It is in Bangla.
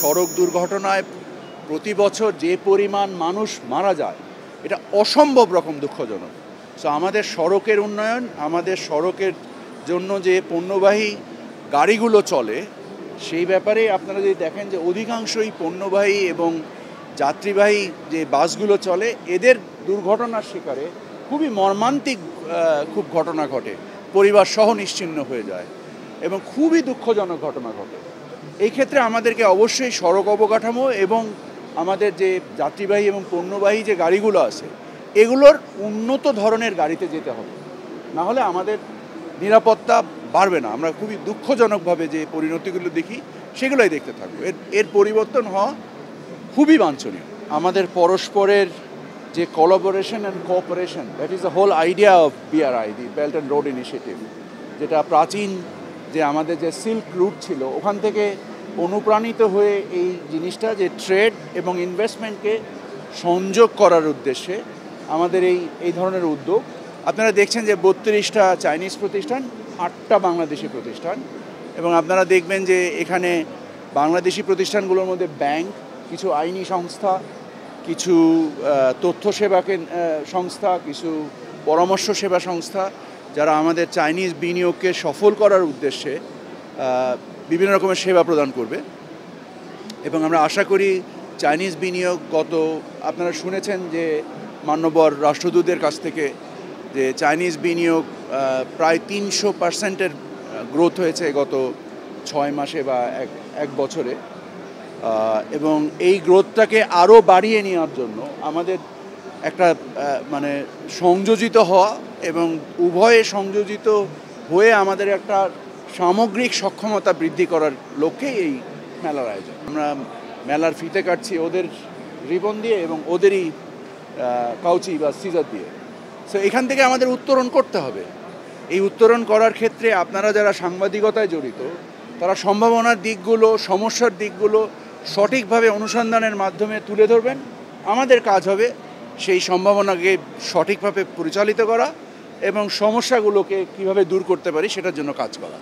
সড়ক দুর্ঘটনায় প্রতি বছর যে পরিমাণ মানুষ মারা যায় এটা অসম্ভব রকম দুঃখজনক। সো আমাদের সড়কের উন্নয়ন, আমাদের সড়কের জন্য যে পণ্যবাহী গাড়িগুলো চলে সেই ব্যাপারে আপনারা যদি দেখেন যে অধিকাংশই পণ্যবাহী এবং যাত্রীবাহী যে বাসগুলো চলে এদের দুর্ঘটনার শিকারে খুবই মর্মান্তিক খুব ঘটনা ঘটে, পরিবার সহ নিশ্চিহ্ন হয়ে যায় এবং খুবই দুঃখজনক ঘটনা ঘটে। এই ক্ষেত্রে আমাদেরকে অবশ্যই সড়ক অবকাঠামো এবং আমাদের যে যাত্রীবাহী এবং পণ্যবাহী যে গাড়িগুলো আছে এগুলোর উন্নত ধরনের গাড়িতে যেতে হবে, না হলে আমাদের নিরাপত্তা বাড়বে না। আমরা খুবই দুঃখজনকভাবে যে পরিণতিগুলো দেখি সেগুলোই দেখতে থাকবো। এর পরিবর্তন হওয়া খুবই বাঞ্ছনীয়। আমাদের পরস্পরের যে collaboration and cooperation, that is the whole idea of BRI, the belt and road initiative, যেটা প্রাচীন যে আমাদের যে সিল্ক রুট ছিল ওখান থেকে অনুপ্রাণিত হয়ে এই জিনিসটা যে ট্রেড এবং ইনভেস্টমেন্টকে সংযোগ করার উদ্দেশ্যে আমাদের এই ধরনের উদ্যোগ। আপনারা দেখছেন যে 32টা চাইনিজ প্রতিষ্ঠান, 8টা বাংলাদেশি প্রতিষ্ঠান, এবং আপনারা দেখবেন যে এখানে বাংলাদেশি প্রতিষ্ঠানগুলোর মধ্যে ব্যাংক, কিছু আইনি সংস্থা, কিছু তথ্য সেবা সংস্থা, কিছু পরামর্শ সেবা সংস্থা, যারা আমাদের চাইনিজ বিনিয়োগকে সফল করার উদ্দেশ্যে বিভিন্ন রকমের সেবা প্রদান করবে। এবং আমরা আশা করি চাইনিজ বিনিয়োগ আপনারা শুনেছেন যে মাননীয় রাষ্ট্রদূতের কাছ থেকে যে চাইনিজ বিনিয়োগ প্রায় 300% গ্রোথ হয়েছে গত 6 মাসে বা এক বছরে, এবং এই গ্রোথটাকে আরও বাড়িয়ে নেওয়ার জন্য আমাদের একটা সংযোজিত হওয়া এবং উভয়ে সংযোজিত হয়ে আমাদের একটা সামগ্রিক সক্ষমতা বৃদ্ধি করার লক্ষ্যে এই মেলার আয়োজন। আমরা মেলার ফিতে কাটছি ওদের রিবন দিয়ে এবং ওদেরই কাউচি বা সিজার দিয়ে। সো এখান থেকে আমাদের উত্তরণ করতে হবে। এই উত্তরণ করার ক্ষেত্রে আপনারা যারা সাংবাদিকতায় জড়িত তারা সম্ভাবনার দিকগুলো, সমস্যার দিকগুলো সঠিকভাবে অনুসন্ধানের মাধ্যমে তুলে ধরবেন। আমাদের কাজ হবে সেই সম্ভাবনাকে সঠিকভাবে পরিচালিত করা এবং সমস্যাগুলোকে কিভাবে দূর করতে পারি সেটার জন্য কাজ করা।